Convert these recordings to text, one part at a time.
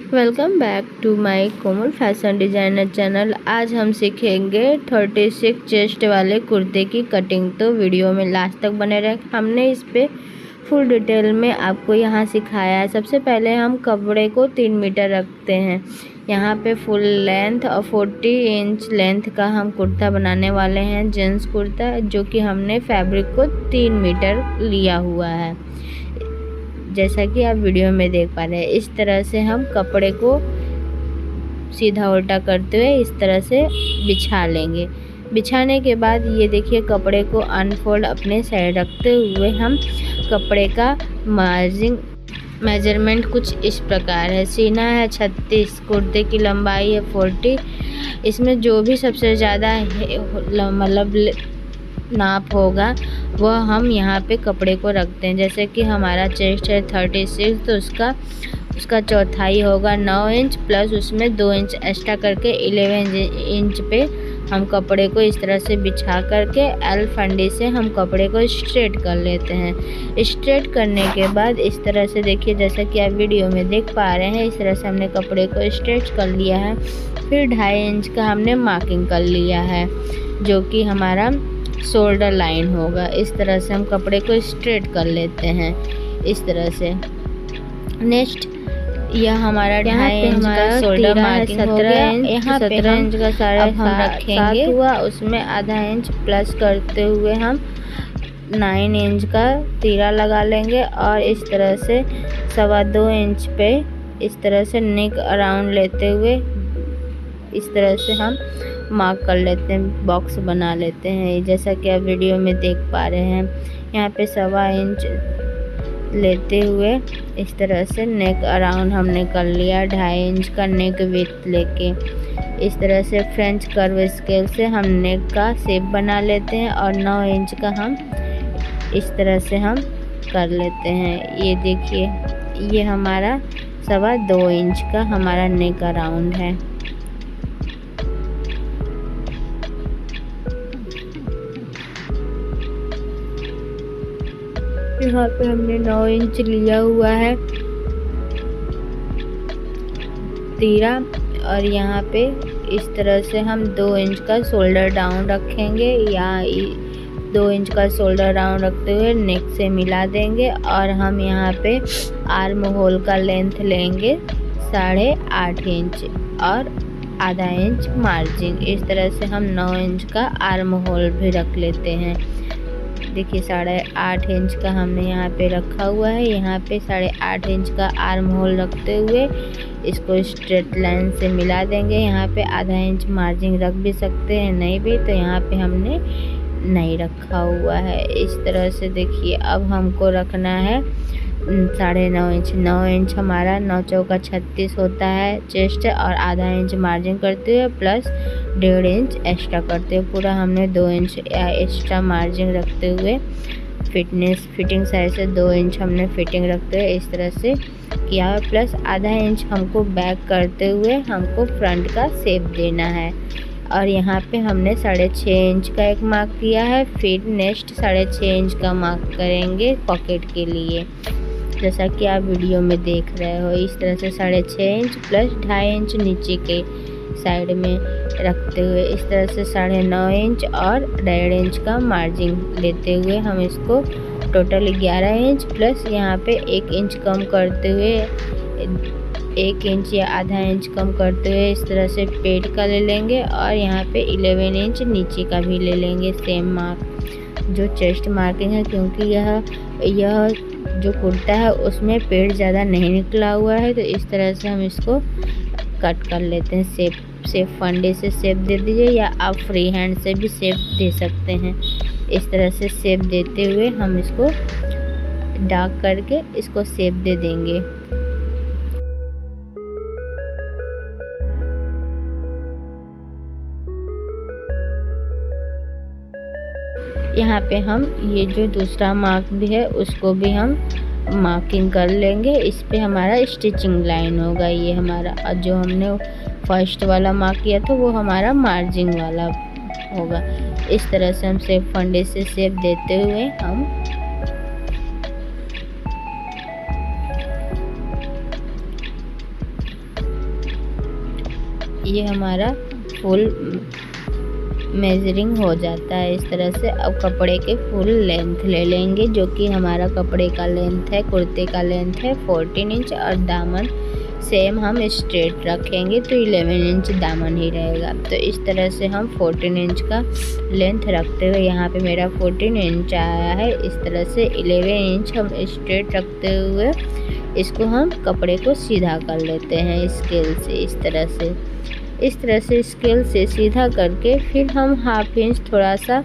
Welcome back to my Komal fashion designer channel. आज हम सीखेंगे 36 चेस्ट वाले कुर्ते की कटिंग। तो वीडियो में लास्ट तक बने रहे। हमने इस पे फुल डिटेल में आपको यहाँ सिखाया है। सबसे पहले हम कपड़े को 3 मीटर रखते हैं। यहाँ पे फुल लेंथ और 40 इंच लेंथ का हम कुर्ता बनाने वाले हैं, जेंट्स कुर्ता, जो कि हमने फैब्रिक को 3 मीटर लिया हुआ है, जैसा कि आप वीडियो में देख पा रहे हैं। इस तरह से हम कपड़े को सीधा उल्टा करते हुए इस तरह से बिछा लेंगे। बिछाने के बाद ये देखिए, कपड़े को अनफोल्ड अपने साइड रखते हुए हम कपड़े का मार्जिंग मेजरमेंट कुछ इस प्रकार है। सीना है 36, कुर्ते की लंबाई है 40। इसमें जो भी सबसे ज़्यादा मतलब नाप होगा वह हम यहाँ पे कपड़े को रखते हैं। जैसे कि हमारा चेस्ट है 36, तो उसका चौथाई होगा 9 इंच, प्लस उसमें 2 इंच एक्स्ट्रा करके 11 इंच पे हम कपड़े को इस तरह से बिछा करके एल फंडी से हम कपड़े को स्ट्रेट कर लेते हैं। स्ट्रेट करने के बाद इस तरह से देखिए, जैसा कि आप वीडियो में देख पा रहे हैं, इस तरह से हमने कपड़े को स्ट्रेच कर लिया है। फिर 2.5 इंच का हमने मार्किंग कर लिया है, जो कि हमारा शोल्डर लाइन होगा। इस तरह से हम कपड़े को स्ट्रेट कर लेते हैं इस तरह से। नेक्स्ट यह हमारा 2.5 इंच का शोल्डर मार्किंग हो गया। यहाँ 17 इंच का साढ़े हम रखेंगे हुआ, उसमें आधा इंच प्लस करते हुए हम 9 इंच का तीरा लगा लेंगे और इस तरह से 2.25 इंच पे इस तरह से नेक अराउंड लेते हुए इस तरह से हम मार्क कर लेते हैं, बॉक्स बना लेते हैं, जैसा कि आप वीडियो में देख पा रहे हैं। यहाँ पे 1.25 इंच लेते हुए इस तरह से नेक अराउंड हमने कर लिया। 2.5 इंच का नेक विड्थ लेके इस तरह से फ्रेंच कर्व स्केल से हम नेक का शेप बना लेते हैं और 9 इंच का हम इस तरह से हम कर लेते हैं। ये देखिए, ये हमारा 2.25 इंच का हमारा नेक अराउंड है। यहाँ पे हमने 9 इंच लिया हुआ है तीरा, और यहाँ पे इस तरह से हम 2 इंच का शोल्डर डाउन रखेंगे, या 2 इंच का शोल्डर डाउन रखते हुए नेक से मिला देंगे। और हम यहाँ पे आर्म होल का लेंथ लेंगे 8.5 इंच और आधा इंच मार्जिन। इस तरह से हम 9 इंच का आर्म होल भी रख लेते हैं। देखिए, 8.5 इंच का हमने यहाँ पे रखा हुआ है। यहाँ पे 8.5 इंच का आर्म होल रखते हुए इसको स्ट्रेट लाइन से मिला देंगे। यहाँ पे आधा इंच मार्जिन रख भी सकते हैं, नहीं भी तो यहाँ पे हमने नहीं रखा हुआ है। इस तरह से देखिए, अब हमको रखना है 9.5 इंच। 9 इंच हमारा 9 चौका 36 होता है चेस्ट, और आधा इंच मार्जिन करते हुए प्लस 1.5 इंच एक्स्ट्रा करते हुए पूरा हमने 2 इंच एक्स्ट्रा मार्जिन रखते हुए फिटिंग साइड से 2 इंच हमने फिटिंग रखते हुए इस तरह से किया है। प्लस आधा इंच हमको बैक करते हुए हमको फ्रंट का शेप देना है। और यहाँ पे हमने 6.5 इंच का एक मार्क किया है। फिर नेक्स्ट 6.5 इंच का मार्क करेंगे पॉकेट के लिए, जैसा कि आप वीडियो में देख रहे हो। इस तरह से 6.5 इंच प्लस 2.5 इंच नीचे के साइड में रखते हुए इस तरह से 9.5 इंच और 1.5 इंच का मार्जिन लेते हुए हम इसको टोटल 11 इंच प्लस यहाँ पे 1 इंच कम करते हुए 1 इंच या आधा इंच कम करते हुए इस तरह से पेट का ले लेंगे। और यहाँ पे 11 इंच नीचे का भी ले लेंगे, सेम मार्क जो चेस्ट मार्किंग है, क्योंकि यह जो कुर्ता है उसमें पेट ज़्यादा नहीं निकला हुआ है। तो इस तरह से हम इसको कट कर लेते हैं। शेप फंडे से शेप दे दीजिए, या आप फ्री हैंड से भी शेप दे सकते हैं। इस तरह से शेप देते हुए हम इसको डार्क करके इसको शेप दे देंगे। यहाँ पे हम ये जो दूसरा मार्क भी है उसको भी हम मार्किंग कर लेंगे। इस पे हमारा स्टिचिंग लाइन होगा ये हमारा, और जो हमने फर्स्ट वाला मार्क किया था वो हमारा मार्जिंग वाला होगा। इस तरह से हम शेप फंडे से शेप देते हुए हम ये हमारा फुल मेजरिंग हो जाता है इस तरह से। अब कपड़े के फुल लेंथ ले लेंगे, जो कि हमारा कपड़े का लेंथ है, कुर्ते का लेंथ है 14 इंच और दामन सेम हम स्ट्रेट रखेंगे तो 11 इंच दामन ही रहेगा। तो इस तरह से हम 14 इंच का लेंथ रखते हुए, यहाँ पे मेरा 14 इंच आया है, इस तरह से 11 इंच हम स्ट्रेट रखते हुए इसको हम कपड़े को सीधा कर लेते हैं स्केल से। इस तरह से स्केल से सीधा करके फिर हम हाफ इंच थोड़ा सा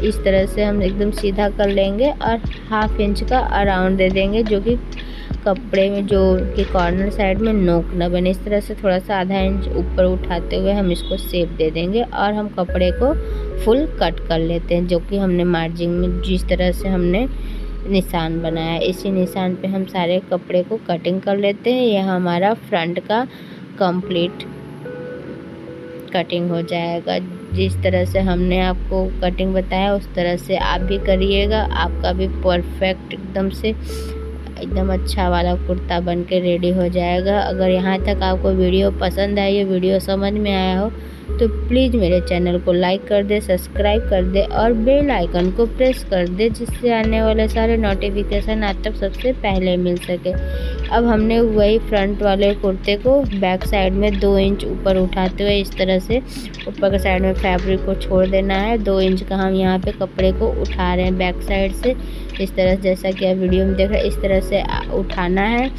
इस तरह से हम एकदम सीधा कर लेंगे और हाफ इंच का अराउंड दे देंगे, जो कि कपड़े में जो कि कॉर्नर साइड में नोक न बने। इस तरह से थोड़ा सा आधा इंच ऊपर उठाते हुए हम इसको शेप दे देंगे और हम कपड़े को फुल कट कर लेते हैं, जो कि हमने मार्जिन में जिस तरह से हमने निशान बनाया इसी निशान पे हम सारे कपड़े को कटिंग कर लेते हैं। यह हमारा फ्रंट का कंप्लीट कटिंग हो जाएगा। जिस तरह से हमने आपको कटिंग बताया उस तरह से आप भी करिएगा, आपका भी परफेक्ट एकदम अच्छा वाला कुर्ता बन के रेडी हो जाएगा। अगर यहाँ तक आपको वीडियो पसंद आई, वीडियो समझ में आया हो तो प्लीज़ मेरे चैनल को लाइक कर दे, सब्सक्राइब कर दे और बेल आइकन को प्रेस कर दे, जिससे आने वाले सारे नोटिफिकेशन आप तक सबसे पहले मिल सके। अब हमने वही फ्रंट वाले कुर्ते को बैक साइड में 2 इंच ऊपर उठाते हुए इस तरह से ऊपर के साइड में फैब्रिक को छोड़ देना है। 2 इंच का हम यहाँ पे कपड़े को उठा रहे हैं बैक साइड से, इस तरह जैसा कि आप वीडियो में देख रहे हैं इस तरह से उठाना है।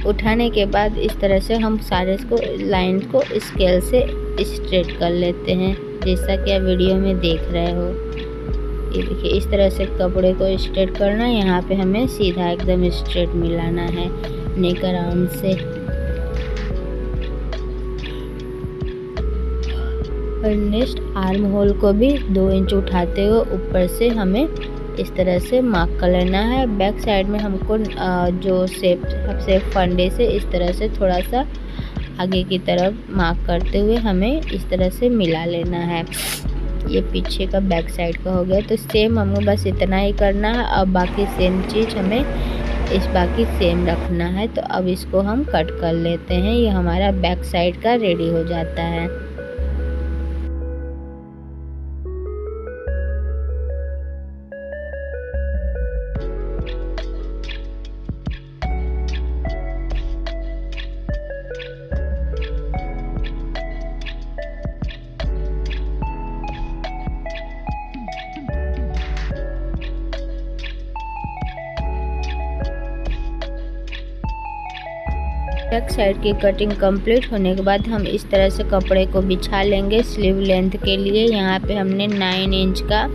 उठाने के बाद इस तरह से हम सारे को लाइन को स्केल से स्ट्रेट कर लेते हैं, जैसा कि आप वीडियो में देख रहे हो। ये देखिए इस तरह से कपड़े को स्ट्रेट करना है। यहाँ पे हमें सीधा एकदम स्ट्रेट मिलाना है नेक अराउंड से। और नेक्स्ट आर्म होल को भी 2 इंच उठाते हुए ऊपर से हमें इस तरह से मार्क कर लेना है। बैक साइड में हमको जो शेप फंडे से इस तरह से थोड़ा सा आगे की तरफ मार्क करते हुए हमें इस तरह से मिला लेना है। ये पीछे का बैक साइड का हो गया। तो सेम हमें बस इतना ही करना है। अब बाकी सेम चीज़ हमें बाकी सेम रखना है। तो अब इसको हम कट कर लेते हैं। ये हमारा बैक साइड का रेडी हो जाता है। बैक साइड की कटिंग कंप्लीट होने के बाद हम इस तरह से कपड़े को बिछा लेंगे स्लीव लेंथ के लिए। यहाँ पे हमने 9 इंच का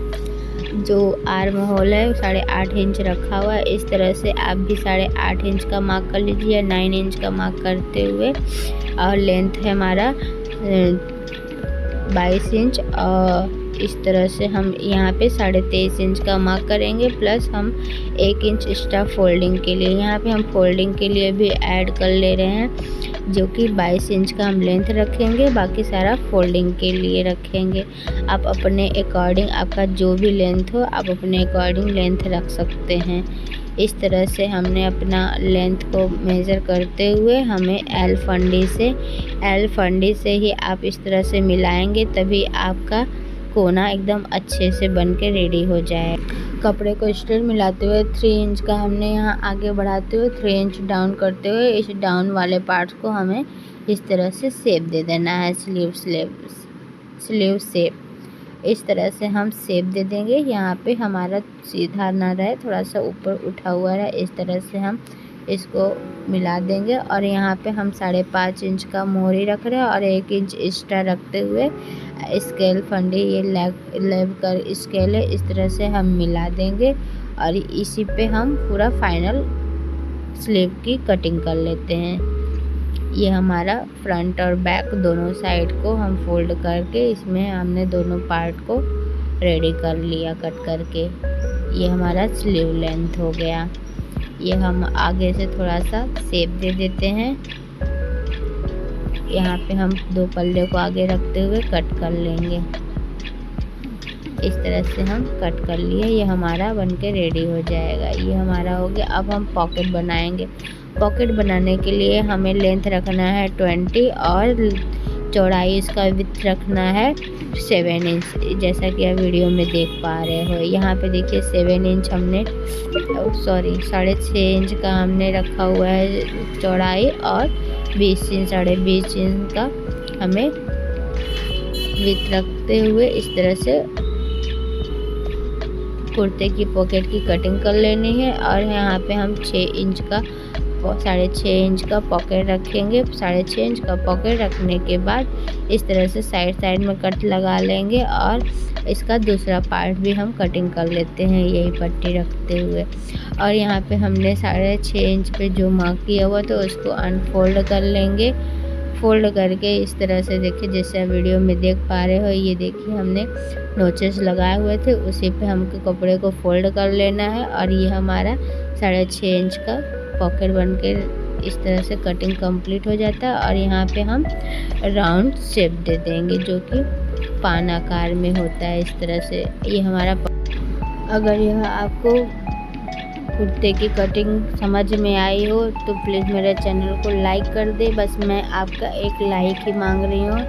जो आर्म होल है 8.5 इंच रखा हुआ है। इस तरह से आप भी 8.5 इंच का मार्क कर लीजिए 9 इंच का मार्क करते हुए। और लेंथ है हमारा 22 इंच और इस तरह से हम यहाँ पे 23.5 इंच का मार्क करेंगे। प्लस हम 1 इंच एक्स्ट्रा फोल्डिंग के लिए, यहाँ पे हम फोल्डिंग के लिए भी ऐड कर ले रहे हैं, जो कि 22 इंच का हम लेंथ रखेंगे, बाकी सारा फोल्डिंग के लिए रखेंगे। आप अपने अकॉर्डिंग, आपका जो भी लेंथ हो आप अपने अकॉर्डिंग लेंथ रख सकते हैं। इस तरह से हमने अपना लेंथ को मेज़र करते हुए हमें एल फंडी से ही आप इस तरह से मिलाएंगे, तभी आपका कोना एकदम अच्छे से बन के रेडी हो जाए। कपड़े को स्ट्रेट मिलाते हुए 3 इंच का हमने यहाँ आगे बढ़ाते हुए 3 इंच डाउन करते हुए इस डाउन वाले पार्ट्स को हमें इस तरह से शेप दे देना है। स्लीव शेप इस तरह से हम शेप दे देंगे। यहाँ पे हमारा सीधा ना रहे, थोड़ा सा ऊपर उठा हुआ रहे, इस तरह से हम इसको मिला देंगे। और यहाँ पे हम 5.5 इंच का मोहरी रख रहे हैं और 1 इंच एक्स्ट्रा रखते हुए स्केल फंडी, ये लेव कर स्केल है, इस तरह से हम मिला देंगे। और इसी पे हम पूरा फाइनल स्लीव की कटिंग कर लेते हैं। ये हमारा फ्रंट और बैक दोनों साइड को हम फोल्ड करके इसमें हमने दोनों पार्ट को रेडी कर लिया कट करके। ये हमारा स्लीव लेंथ हो गया। ये हम आगे से थोड़ा सा शेप दे देते हैं। यहाँ पे हम 2 पल्ले को आगे रखते हुए कट कर लेंगे। इस तरह से हम कट कर लिए। ये हमारा बनके रेडी हो जाएगा। ये हमारा हो गया। अब हम पॉकेट बनाएंगे। पॉकेट बनाने के लिए हमें लेंथ रखना है 20 और चौड़ाई इसका विड्थ रखना है 7 इंच, जैसा कि आप वीडियो में देख पा रहे हो। यहाँ पे देखिए 7 इंच हमने 6.5 इंच का हमने रखा हुआ है चौड़ाई और 20 इंच 20.5 इंच का हमें विड्थ रखते हुए इस तरह से कुर्ते की पॉकेट की कटिंग कर लेनी है। और यहाँ पे हम 6 इंच का 6.5 इंच का पॉकेट रखेंगे। 6.5 इंच का पॉकेट रखने के बाद इस तरह से साइड में कट लगा लेंगे और इसका दूसरा पार्ट भी हम कटिंग कर लेते हैं यही पट्टी रखते हुए। और यहाँ पे हमने 6.5 इंच पे जो मार्क किया हुआ तो उसको अनफोल्ड कर लेंगे। फोल्ड करके इस तरह से देखिए जैसे वीडियो में देख पा रहे हो, ये देखिए हमने नोचेस लगाए हुए थे उसी पे हमको कपड़े को फोल्ड कर लेना है। और ये हमारा 6.5 इंच का पॉकेट बन के इस तरह से कटिंग कंप्लीट हो जाता है। और यहाँ पे हम राउंड शेप दे देंगे जो कि पान आकार में होता है इस तरह से। ये हमारा अगर यह आपको कुर्ते की कटिंग समझ में आई हो तो प्लीज़ मेरे चैनल को लाइक कर दे। बस मैं आपका एक लाइक ही मांग रही हूँ।